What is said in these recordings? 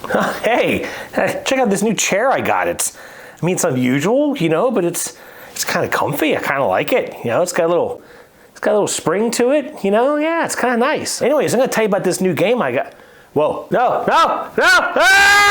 Hey, check out this new chair I got. It's unusual, but it's kind of comfy. I kind of like it. It's got a little spring to it. Yeah, it's kind of nice. Anyways, I'm gonna tell you about this new game I got. Whoa! No! No! No! Ah!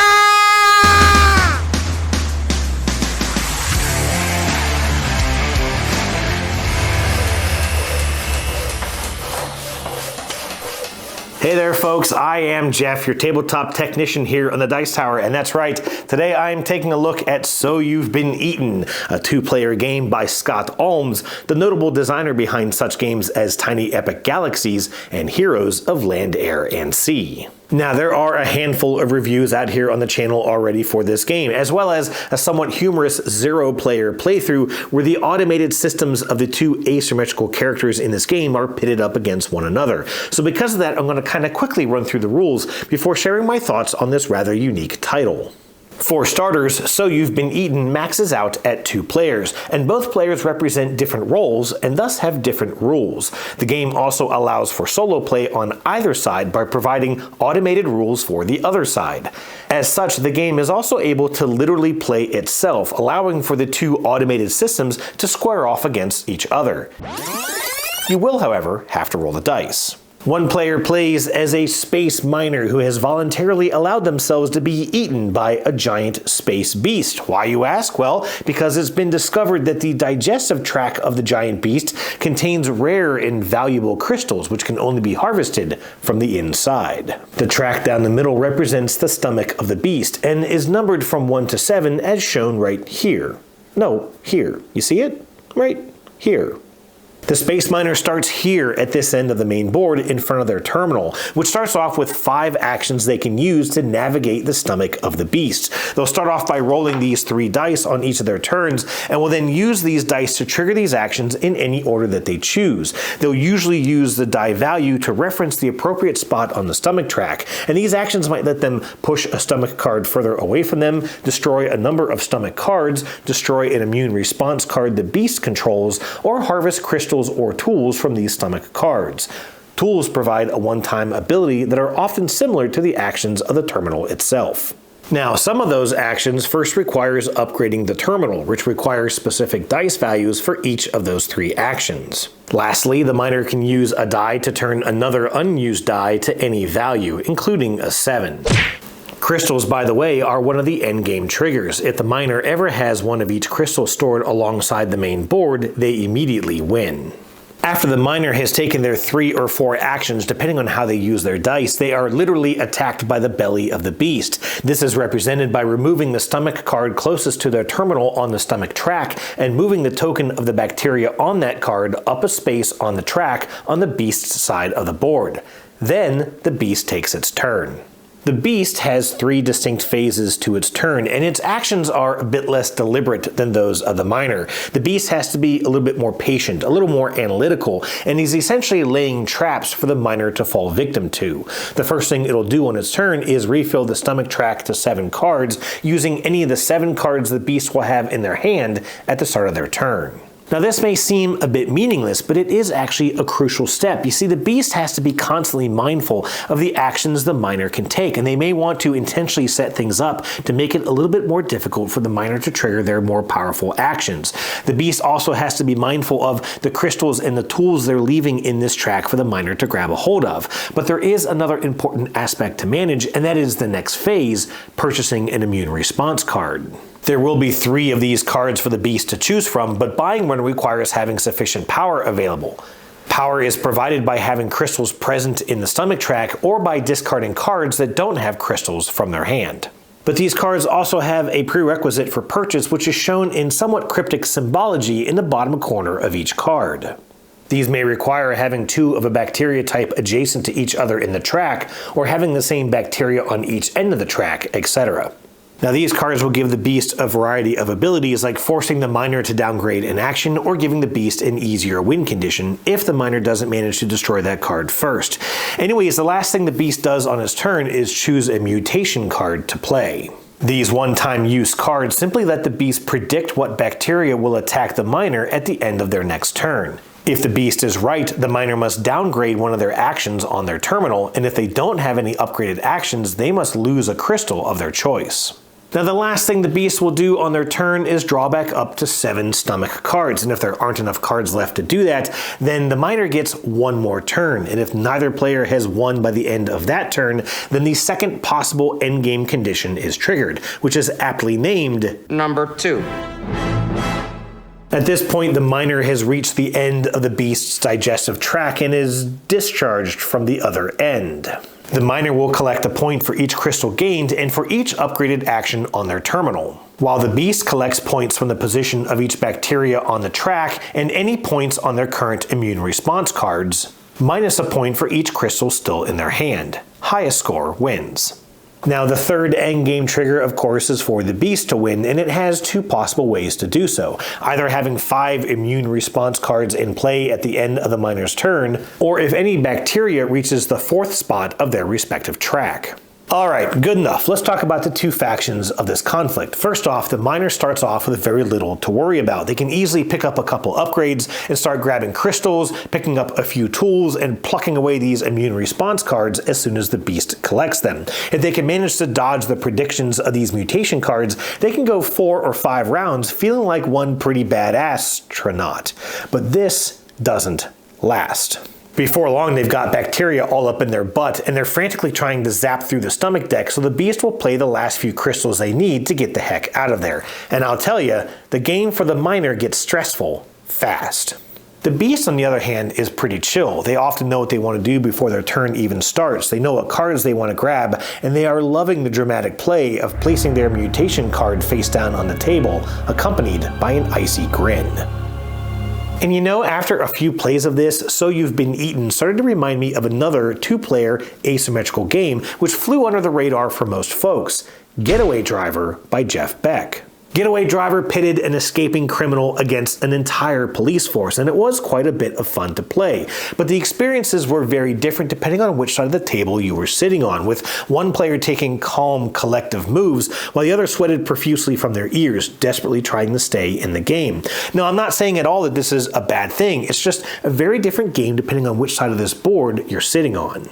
Hey there folks, I am Jeff, your tabletop technician here on the Dice Tower, and that's right, today I am taking a look at So You've Been Eaten, a two-player game by Scott Almes, the notable designer behind such games as Tiny Epic Galaxies and Heroes of Land, Air, and Sea. Now, there are a handful of reviews out here on the channel already for this game, as well as a somewhat humorous zero-player playthrough where the automated systems of the two asymmetrical characters in this game are pitted up against one another. So because of that, I'm going to kind of quickly run through the rules before sharing my thoughts on this rather unique title. For starters, So You've Been Eaten maxes out at 2 players, and both players represent different roles and thus have different rules. The game also allows for solo play on either side by providing automated rules for the other side. As such, the game is also able to literally play itself, allowing for the two automated systems to square off against each other. You will, however, have to roll the dice. One player plays as a space miner who has voluntarily allowed themselves to be eaten by a giant space beast. Why, you ask? Well, because it's been discovered that the digestive tract of the giant beast contains rare and valuable crystals, which can only be harvested from the inside. The tract down the middle represents the stomach of the beast and is numbered from 1 to 7 as shown right here. No, here. You see it? Right here. The space miner starts here at this end of the main board in front of their terminal, which starts off with 5 actions they can use to navigate the stomach of the beast. They'll start off by rolling these 3 dice on each of their turns, and will then use these dice to trigger these actions in any order that they choose. They'll usually use the die value to reference the appropriate spot on the stomach track, and these actions might let them push a stomach card further away from them, destroy a number of stomach cards, destroy an immune response card the beast controls, or harvest crystals or tools from these stomach cards. Tools provide a one-time ability that are often similar to the actions of the terminal itself. Now, some of those actions first requires upgrading the terminal, which requires specific dice values for each of those 3 actions. Lastly, the miner can use a die to turn another unused die to any value, including a 7. Crystals, by the way, are one of the endgame triggers. If the miner ever has one of each crystal stored alongside the main board, they immediately win. After the miner has taken their 3 or 4 actions, depending on how they use their dice, they are literally attacked by the belly of the beast. This is represented by removing the stomach card closest to their terminal on the stomach track and moving the token of the bacteria on that card up a space on the track on the beast's side of the board. Then the beast takes its turn. The beast has 3 distinct phases to its turn, and its actions are a bit less deliberate than those of the miner. The beast has to be a little bit more patient, a little more analytical, and is essentially laying traps for the miner to fall victim to. The first thing it'll do on its turn is refill the stomach tract to 7 cards, using any of the 7 cards the beast will have in their hand at the start of their turn. Now, this may seem a bit meaningless, but it is actually a crucial step. You see, the beast has to be constantly mindful of the actions the miner can take, and they may want to intentionally set things up to make it a little bit more difficult for the miner to trigger their more powerful actions. The beast also has to be mindful of the crystals and the tools they're leaving in this track for the miner to grab a hold of. But there is another important aspect to manage, and that is the next phase, purchasing an immune response card. There will be 3 of these cards for the beast to choose from, but buying one requires having sufficient power available. Power is provided by having crystals present in the stomach track or by discarding cards that don't have crystals from their hand. But these cards also have a prerequisite for purchase, which is shown in somewhat cryptic symbology in the bottom corner of each card. These may require having 2 of a bacteria type adjacent to each other in the track, or having the same bacteria on each end of the track, etc. Now, these cards will give the beast a variety of abilities, like forcing the miner to downgrade an action or giving the beast an easier win condition if the miner doesn't manage to destroy that card first. Anyways, the last thing the beast does on his turn is choose a mutation card to play. These one-time use cards simply let the beast predict what bacteria will attack the miner at the end of their next turn. If the beast is right, the miner must downgrade one of their actions on their terminal, and if they don't have any upgraded actions, they must lose a crystal of their choice. Now the last thing the beast will do on their turn is draw back up to 7 stomach cards, and if there aren't enough cards left to do that, then the miner gets one more turn, and if neither player has won by the end of that turn, then the second possible endgame condition is triggered, which is aptly named Number 2. At this point, the miner has reached the end of the beast's digestive tract and is discharged from the other end. The miner will collect a point for each crystal gained and for each upgraded action on their terminal, while the beast collects points from the position of each bacteria on the track and any points on their current immune response cards, minus a point for each crystal still in their hand. Highest score wins. Now the third endgame trigger, of course, is for the beast to win, and it has 2 possible ways to do so. Either having 5 immune response cards in play at the end of the miner's turn, or if any bacteria reaches the 4th spot of their respective track. Alright, good enough. Let's talk about the 2 factions of this conflict. First off, the miner starts off with very little to worry about. They can easily pick up a couple upgrades and start grabbing crystals, picking up a few tools, and plucking away these immune response cards as soon as the beast collects them. If they can manage to dodge the predictions of these mutation cards, they can go 4 or 5 rounds feeling like one pretty badass astronaut. But this doesn't last. Before long, they've got bacteria all up in their butt, and they're frantically trying to zap through the stomach deck, so the beast will play the last few crystals they need to get the heck out of there. And I'll tell you, the game for the miner gets stressful fast. The beast, on the other hand, is pretty chill. They often know what they want to do before their turn even starts. They know what cards they want to grab, and they are loving the dramatic play of placing their mutation card face down on the table, accompanied by an icy grin. And you know, after a few plays of this, So You've Been Eaten started to remind me of another 2-player asymmetrical game which flew under the radar for most folks, Getaway Driver by Jeff Beck. Getaway Driver pitted an escaping criminal against an entire police force, and it was quite a bit of fun to play. But the experiences were very different depending on which side of the table you were sitting on, with one player taking calm, collective moves, while the other sweated profusely from their ears, desperately trying to stay in the game. Now, I'm not saying at all that this is a bad thing, it's just a very different game depending on which side of this board you're sitting on.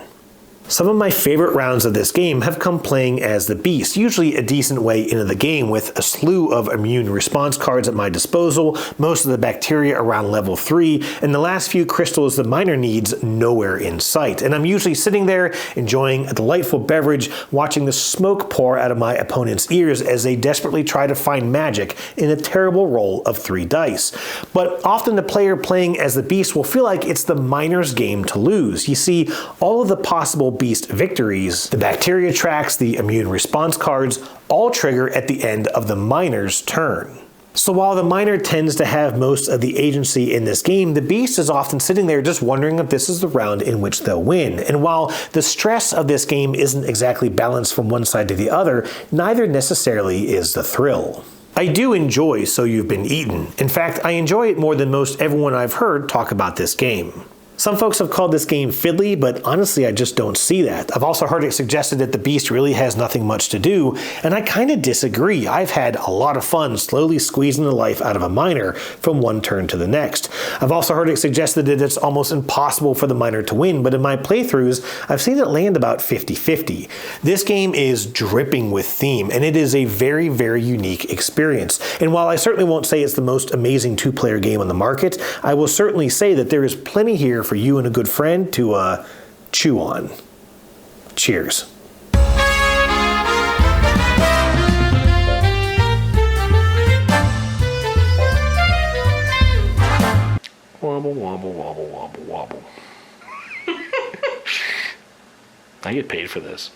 Some of my favorite rounds of this game have come playing as the beast, usually a decent way into the game with a slew of immune response cards at my disposal, most of the bacteria around level 3, and the last few crystals the miner needs nowhere in sight. And I'm usually sitting there enjoying a delightful beverage, watching the smoke pour out of my opponent's ears as they desperately try to find magic in a terrible roll of 3 dice. But often the player playing as the beast will feel like it's the miner's game to lose. You see, all of the possible beast victories, the bacteria tracks, the immune response cards, all trigger at the end of the miner's turn. So while the miner tends to have most of the agency in this game, the beast is often sitting there just wondering if this is the round in which they'll win. And while the stress of this game isn't exactly balanced from one side to the other, neither necessarily is the thrill. I do enjoy So You've Been Eaten. In fact, I enjoy it more than most everyone I've heard talk about this game. Some folks have called this game fiddly, but honestly I just don't see that. I've also heard it suggested that the beast really has nothing much to do, and I kind of disagree. I've had a lot of fun slowly squeezing the life out of a miner from one turn to the next. I've also heard it suggested that it's almost impossible for the miner to win, but in my playthroughs I've seen it land about 50-50. This game is dripping with theme, and it is a very, very unique experience. And while I certainly won't say it's the most amazing 2-player game on the market, I will certainly say that there is plenty here for you and a good friend to chew on. Cheers. Wobble, wobble, wobble, wobble, wobble. I get paid for this.